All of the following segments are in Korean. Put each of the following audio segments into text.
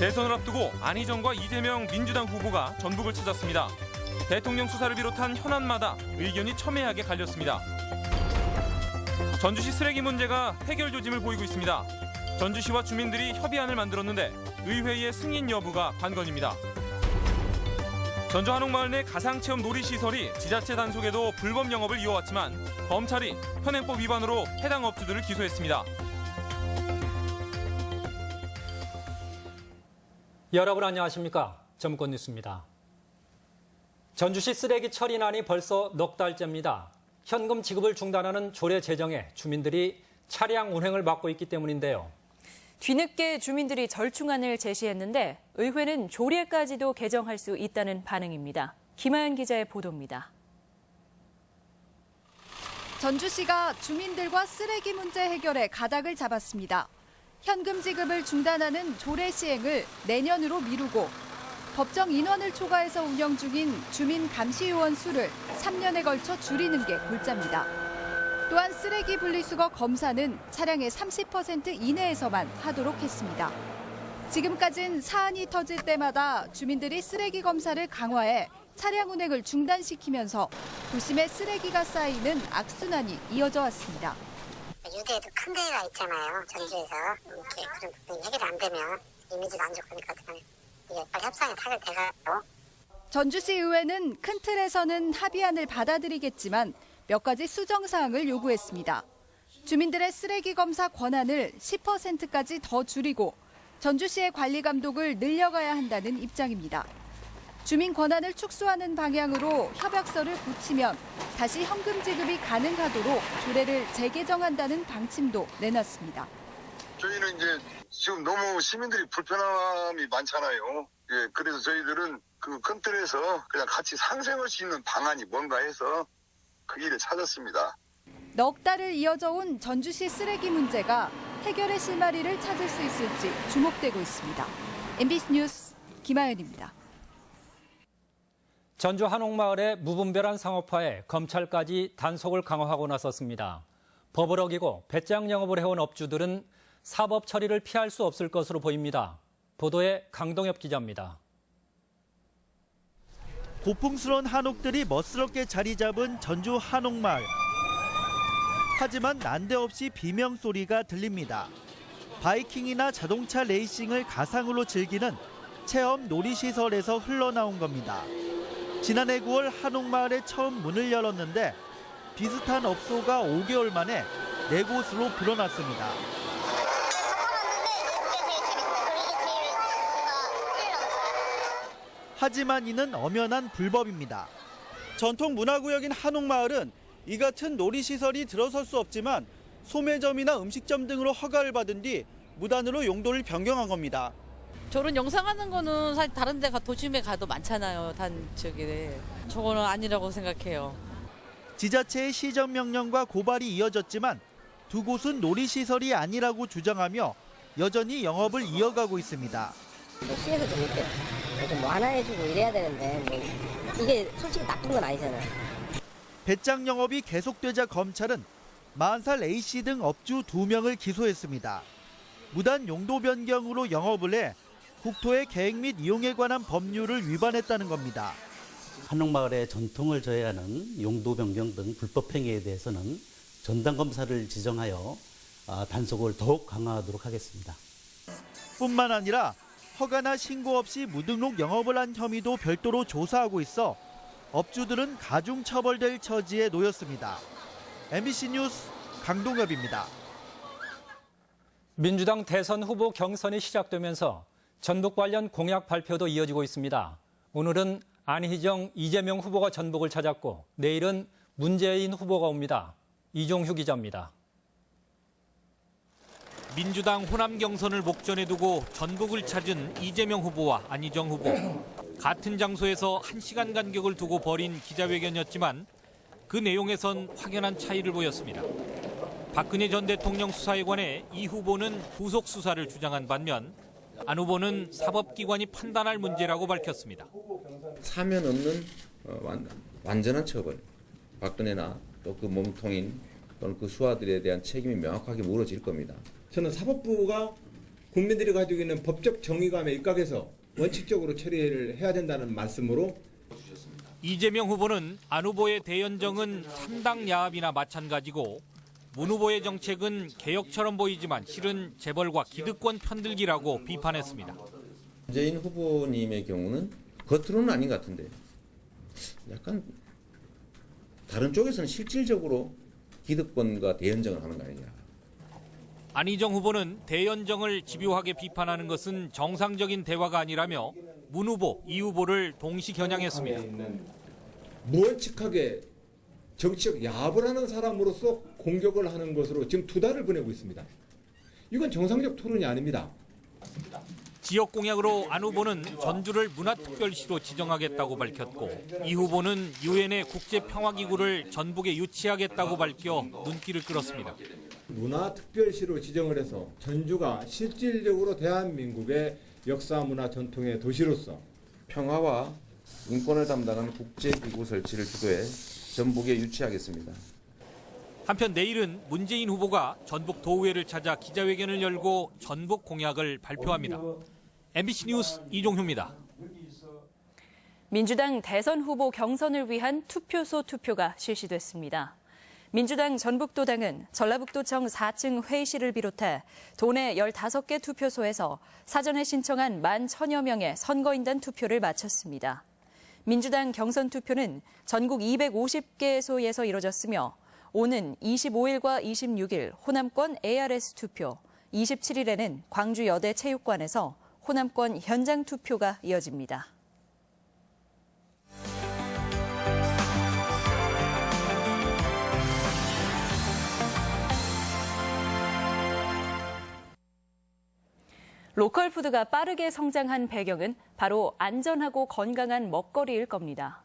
대선을 앞두고 안희정과 이재명 민주당 후보가 전북을 찾았습니다. 대통령 수사를 비롯한 현안마다 의견이 첨예하게 갈렸습니다. 전주시 쓰레기 문제가 해결 조짐을 보이고 있습니다. 전주시와 주민들이 협의안을 만들었는데 의회의 승인 여부가 관건입니다. 전주 한옥마을 내 가상체험 놀이시설이 지자체 단속에도 불법 영업을 이어왔지만 검찰이 현행법 위반으로 해당 업주들을 기소했습니다. 여러분 안녕하십니까? 점권 뉴스입니다. 전주시 쓰레기 처리난이 벌써 넉 달째입니다. 현금 지급을 중단하는 조례 제정에 주민들이 차량 운행을 막고 있기 때문인데요. 뒤늦게 주민들이 절충안을 제시했는데 의회는 조례까지도 개정할 수 있다는 반응입니다. 김하연 기자의 보도입니다. 전주시가 주민들과 쓰레기 문제 해결에 가닥을 잡았습니다. 현금 지급을 중단하는 조례 시행을 내년으로 미루고 법정 인원을 초과해서 운영 중인 주민 감시요원 수를 3년에 걸쳐 줄이는 게 골자입니다. 또한 쓰레기 분리수거 검사는 차량의 30% 이내에서만 하도록 했습니다. 지금까진 사안이 터질 때마다 주민들이 쓰레기 검사를 강화해 차량 운행을 중단시키면서 도심에 쓰레기가 쌓이는 악순환이 이어져 왔습니다. 유대에도 큰 데가 있잖아요. 전주에서 이렇게 그런 부분이 해결이 안 되면 이미지도 안 좋으니까 이게 빨리 협상에 타결돼가지고. 전주시 의회는 큰 틀에서는 합의안을 받아들이겠지만 몇 가지 수정 사항을 요구했습니다. 주민들의 쓰레기 검사 권한을 10%까지 더 줄이고 전주시의 관리 감독을 늘려가야 한다는 입장입니다. 주민 권한을 축소하는 방향으로 협약서를 고치면 다시 현금 지급이 가능하도록 조례를 재개정한다는 방침도 내놨습니다. 저희는 이제 지금 너무 시민들이 불편함이 많잖아요. 예, 그래서 저희들은 그 큰 틀에서 그냥 같이 상생할 수 있는 방안이 뭔가 해서 그 길을 찾았습니다. 넉 달을 이어져 온 전주시 쓰레기 문제가 해결의 실마리를 찾을 수 있을지 주목되고 있습니다. MBC 뉴스 김하연입니다. 전주 한옥마을의 무분별한 상업화에 검찰까지 단속을 강화하고 나섰습니다. 법을 어기고 배짱 영업을 해온 업주들은 사법 처리를 피할 수 없을 것으로 보입니다. 보도에 강동엽 기자입니다. 고풍스러운 한옥들이 멋스럽게 자리 잡은 전주 한옥마을. 하지만 난데없이 비명소리가 들립니다. 바이킹이나 자동차 레이싱을 가상으로 즐기는 체험 놀이시설에서 흘러나온 겁니다. 지난해 9월 한옥마을에 처음 문을 열었는데 비슷한 업소가 5개월 만에 4곳으로 불어났습니다. 하지만 이는 엄연한 불법입니다. 전통 문화구역인 한옥마을은 이 같은 놀이시설이 들어설 수 없지만 소매점이나 음식점 등으로 허가를 받은 뒤 무단으로 용도를 변경한 겁니다. 저런 영상하는 거는 사실 다른 데 도심에 가도 많잖아요. 저거는 아니라고 생각해요. 지자체의 시정 명령과 고발이 이어졌지만 두 곳은 놀이시설이 아니라고 주장하며 여전히 영업을 이어가고 있습니다. 시에서 좀 이렇게 좀 완화해주고 이래야 되는데 이게 솔직히 나쁜 건 아니잖아요. 배짱 영업이 계속되자 검찰은 40살 A씨 등 업주 2명을 기소했습니다. 무단 용도 변경으로 영업을 해 국토의 계획 및 이용에 관한 법률을 위반했다는 겁니다. 한옥마을의 전통을 저해하는 용도 변경 등 불법 행위에 대해서는 전담검사를 지정하여 단속을 더욱 강화하도록 하겠습니다. 뿐만 아니라 허가나 신고 없이 무등록 영업을 한 혐의도 별도로 조사하고 있어 업주들은 가중처벌될 처지에 놓였습니다. MBC 뉴스 강동엽입니다. 민주당 대선 후보 경선이 시작되면서 전북 관련 공약 발표도 이어지고 있습니다. 오늘은 안희정, 이재명 후보가 전북을 찾았고 내일은 문재인 후보가 옵니다. 이종휴 기자입니다. 민주당 호남 경선을 목전에 두고 전북을 찾은 이재명 후보와 안희정 후보. 같은 장소에서 1시간 간격을 두고 벌인 기자회견이었지만 그 내용에선 확연한 차이를 보였습니다. 박근혜 전 대통령 수사에 관해 이 후보는 후속 수사를 주장한 반면 안 후보는 사법기관이 판단할 문제라고 밝혔습니다. 사면 없는 완전한 처벌, 박근혜나 또 그 몸통인 또는 그 수하들에 대한 책임이 명확하게 물어질 겁니다. 저는 사법부가 국민들이 가지고 있는 법적 정의감에 입각해서 원칙적으로 처리를 해야 된다는 말씀으로 이재명 후보는 안 후보의 대연정은 3당 야합이나 마찬가지고 문 후보의 정책은 개혁처럼 보이지만 실은 재벌과 기득권 편들기라고 비판했습니다. 문재인 후보님의 경우는 겉으로는 아닌 것 같은데 약간 다른 쪽에서는 실질적으로 기득권과 대연정을 하는 거 아니냐. 안희정 후보는 대연정을 집요하게 비판하는 것은 정상적인 대화가 아니라며 문 후보, 이 후보를 동시 겨냥했습니다. 무원칙하게 정치적 야합을 하는 사람으로서 공격을 하는 것으로 지금 2달을 보내고 있습니다. 이건 정상적 토론이 아닙니다. 지역 공약으로 안 후보는 전주를 문화특별시로 지정하겠다고 밝혔고 이 후보는 유엔의 국제평화기구를 전북에 유치하겠다고 밝혀 눈길을 끌었습니다. 문화특별시로 지정을 해서 전주가 실질적으로 대한민국의 역사 문화 전통의 도시로서 평화와 인권을 담당한 국제기구 설치를 주도해 전북에 유치하겠습니다. 한편 내일은 문재인 후보가 전북 도의회를 찾아 기자회견을 열고 전북 공약을 발표합니다. MBC 뉴스 이종효입니다. 민주당 대선 후보 경선을 위한 투표소 투표가 실시됐습니다. 민주당 전북도당은 전라북도청 4층 회의실을 비롯해 도내 15개 투표소에서 사전에 신청한 11,000여 명의 선거인단 투표를 마쳤습니다. 민주당 경선 투표는 전국 250개소에서 이뤄졌으며 오는 25일과 26일 호남권 ARS 투표, 27일에는 광주 여대 체육관에서 호남권 현장 투표가 이어집니다. 로컬 푸드가 빠르게 성장한 배경은 바로 안전하고 건강한 먹거리일 겁니다.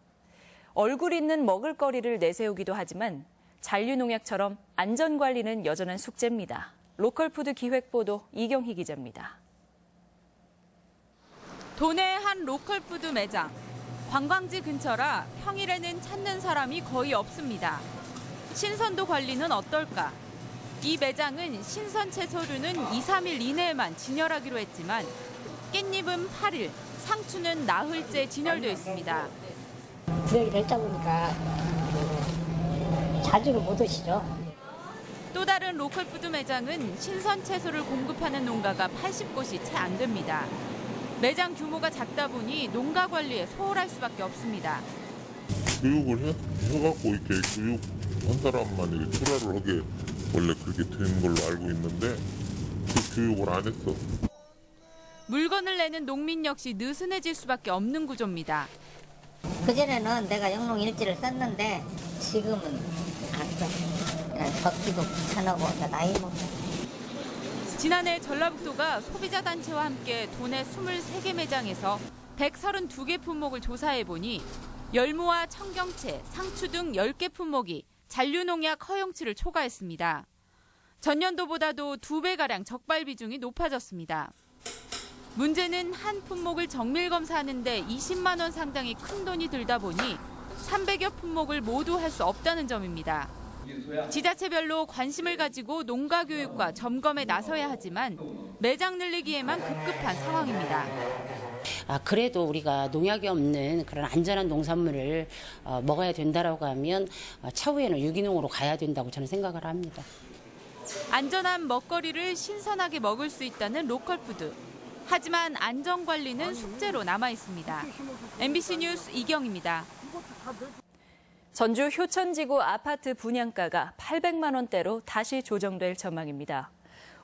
얼굴 있는 먹을거리를 내세우기도 하지만 잔류농약처럼 안전관리는 여전한 숙제입니다. 로컬 푸드 기획보도 이경희 기자입니다. 도내 한 로컬 푸드 매장. 관광지 근처라 평일에는 찾는 사람이 거의 없습니다. 신선도 관리는 어떨까? 이 매장은 신선 채소류는 2, 3일 이내에만 진열하기로 했지만 깻잎은 8일, 상추는 나흘째 진열되어 있습니다. 구역이 넓다 보니까 자주는 못 오시죠. 또 다른 로컬푸드 매장은 신선 채소를 공급하는 농가가 80곳이 채 안 됩니다. 매장 규모가 작다 보니 농가 관리에 소홀할 수밖에 없습니다. 교육을 해갖고 이렇게 교육한 사람만 이렇게 출하를 하게 원래 그렇게 된 걸로 알고 있는데 그 교육을 안 했어. 물건을 내는 농민 역시 느슨해질 수밖에 없는 구조입니다. 그전에는 내가 영농 일지를 썼는데 지금은 안 써. 그냥 걷기도 귀찮고 나이 먹고. 지난해 전라북도가 소비자단체와 함께 도내 23개 매장에서 132개 품목을 조사해보니 열무와 청경채, 상추 등 10개 품목이 잔류농약 허용치를 초과했습니다. 전년도보다도 2배가량 적발 비중이 높아졌습니다. 문제는 한 품목을 정밀 검사하는데 20만 원 상당의 큰 돈이 들다 보니 300여 품목을 모두 할 수 없다는 점입니다. 지자체별로 관심을 가지고 농가 교육과 점검에 나서야 하지만 매장 늘리기에만 급급한 상황입니다. 그래도 우리가 농약이 없는 그런 안전한 농산물을 먹어야 된다라고 하면 차후에는 유기농으로 가야 된다고 저는 생각을 합니다. 안전한 먹거리를 신선하게 먹을 수 있다는 로컬푸드. 하지만 안전관리는 숙제로 남아 있습니다. MBC 뉴스 이경입니다. 전주 효천지구 아파트 분양가가 800만 원대로 다시 조정될 전망입니다.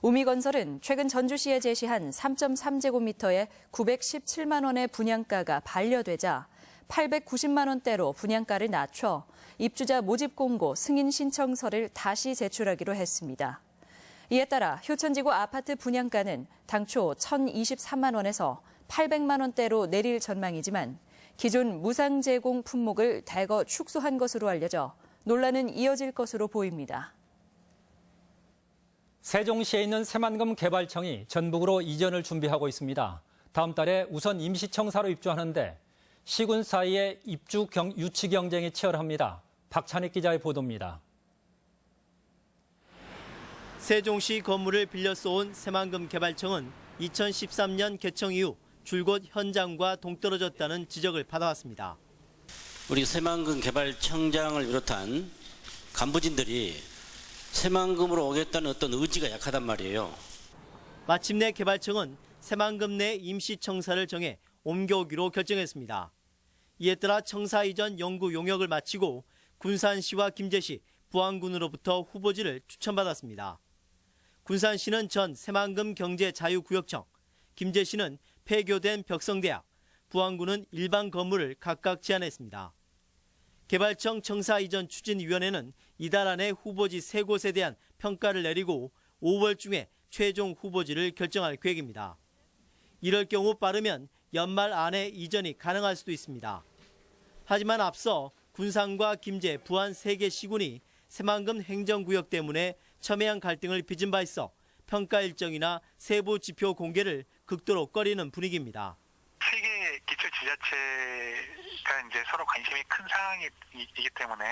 우미건설은 최근 전주시에 제시한 3.3제곱미터의 917만 원의 분양가가 반려되자 890만 원대로 분양가를 낮춰 입주자 모집 공고 승인 신청서를 다시 제출하기로 했습니다. 이에 따라 효천지구 아파트 분양가는 당초 1,023만 원에서 800만 원대로 내릴 전망이지만 기존 무상 제공 품목을 대거 축소한 것으로 알려져 논란은 이어질 것으로 보입니다. 세종시에 있는 새만금 개발청이 전북으로 이전을 준비하고 있습니다. 다음 달에 우선 임시청사로 입주하는데 시군 사이의 입주 유치 경쟁이 치열합니다. 박찬익 기자의 보도입니다. 세종시 건물을 빌려 쏘은 새만금 개발청은 2013년 개청 이후 줄곧 현장과 동떨어졌다는 지적을 받아왔습니다. 우리 새만금 개발청장을 비롯한 간부진들이 새만금으로 오겠다는 어떤 의지가 약하단 말이에요. 마침내 개발청은 새만금 내 임시청사를 정해 옮겨오기로 결정했습니다. 이에 따라 청사 이전 연구 용역을 마치고 군산시와 김제시, 부안군으로부터 후보지를 추천받았습니다. 군산시는 전 새만금 경제자유구역청, 김제시는 폐교된 벽성대학, 부안군은 일반 건물을 각각 제안했습니다. 개발청 청사 이전 추진위원회는 이달 안에 후보지 3곳에 대한 평가를 내리고 5월 중에 최종 후보지를 결정할 계획입니다. 이럴 경우 빠르면 연말 안에 이전이 가능할 수도 있습니다. 하지만 앞서 군산과 김제, 부안 3개 시군이 새만금 행정구역 때문에 첨예한 갈등을 빚은 바 있어 평가 일정이나 세부 지표 공개를 극도로 꺼리는 분위기입니다. 세 개 기초 지자체가 이제 서로 관심이 큰 상황이기 때문에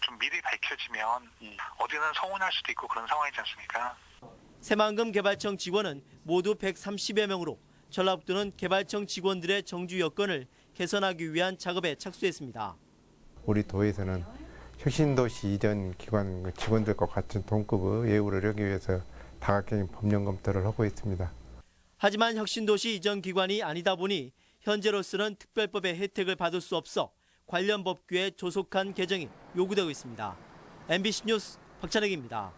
좀 미리 밝혀지면 어디는 서운할 수도 있고 그런 상황이지 않습니까? 새만금 개발청 직원은 모두 130여 명으로 전라북도는 개발청 직원들의 정주 여건을 개선하기 위한 작업에 착수했습니다. 우리 도에서는 혁신도시 이전 기관 직원들과 같은 동급의 예우를 하기 위해서 다각적인 법령 검토를 하고 있습니다. 하지만 혁신도시 이전 기관이 아니다 보니 현재로서는 특별법의 혜택을 받을 수 없어 관련 법규에 조속한 개정이 요구되고 있습니다. MBC 뉴스 박찬혁입니다.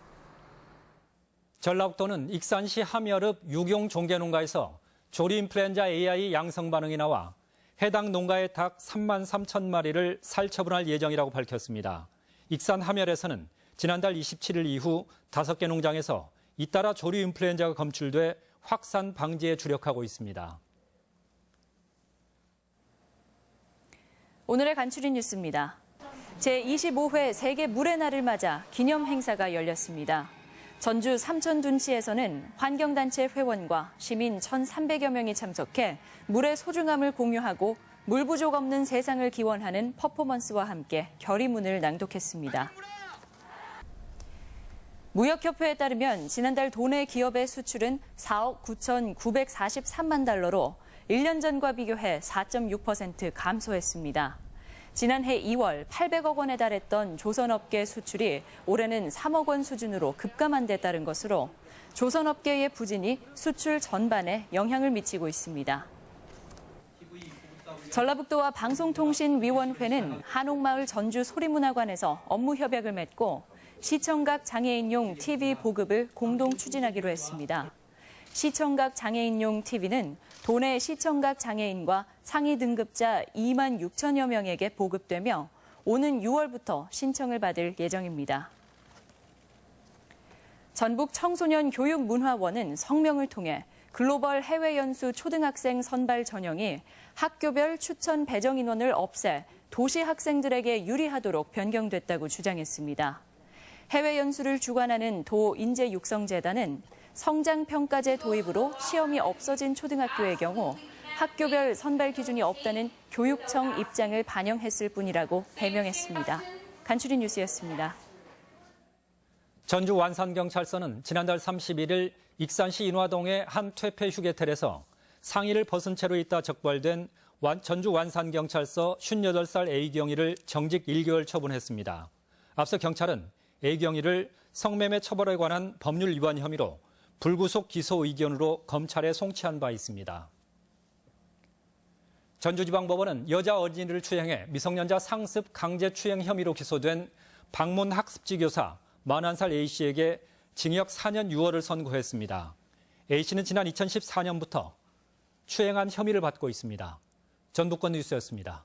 전라북도는 익산시 함여읍 유경 종계농가에서 조리 인플루엔자 AI 양성 반응이 나와 해당 농가의 닭 3만 3천 마리를 살처분할 예정이라고 밝혔습니다. 익산 함열에서는 지난달 27일 이후 5개 농장에서 잇따라 조류 인플루엔자가 검출돼 확산 방지에 주력하고 있습니다. 오늘의 간추린 뉴스입니다. 제25회 세계 물의 날을 맞아 기념 행사가 열렸습니다. 전주 삼천둔치에서는 환경단체 회원과 시민 1,300여 명이 참석해 물의 소중함을 공유하고 물 부족 없는 세상을 기원하는 퍼포먼스와 함께 결의문을 낭독했습니다. 무역협회에 따르면 지난달 도내 기업의 수출은 4억 9,943만 달러로 1년 전과 비교해 4.6% 감소했습니다. 지난해 2월 800억 원에 달했던 조선업계 수출이 올해는 3억 원 수준으로 급감한 데 따른 것으로 조선업계의 부진이 수출 전반에 영향을 미치고 있습니다. 전라북도와 방송통신위원회는 한옥마을 전주 소리문화관에서 업무 협약을 맺고 시청각 장애인용 TV 보급을 공동 추진하기로 했습니다. 시청각 장애인용 TV는 도내 시청각 장애인과 상위 등급자 2만 6천여 명에게 보급되며 오는 6월부터 신청을 받을 예정입니다. 전북 청소년 교육문화원은 성명을 통해 글로벌 해외연수 초등학생 선발 전형이 학교별 추천 배정 인원을 없애 도시 학생들에게 유리하도록 변경됐다고 주장했습니다. 해외연수를 주관하는 도인재육성재단은 성장평가제 도입으로 시험이 없어진 초등학교의 경우 학교별 선발 기준이 없다는 교육청 입장을 반영했을 뿐이라고 해명했습니다. 간추린 뉴스였습니다. 전주 완산경찰서는 지난달 31일 익산시 인화동의 한 퇴폐 휴게텔에서 상의를 벗은 채로 있다 적발된 전주 완산경찰서 58살 A경위를 정직 1개월 처분했습니다. 앞서 경찰은 A경위를 성매매 처벌에 관한 법률 위반 혐의로 불구속 기소 의견으로 검찰에 송치한 바 있습니다. 전주지방법원은 여자 어린이를 추행해 미성년자 상습 강제추행 혐의로 기소된 방문학습지 교사 41살 A씨에게 징역 4년 6월을 선고했습니다. A씨는 지난 2014년부터 추행한 혐의를 받고 있습니다. 전북권 뉴스였습니다.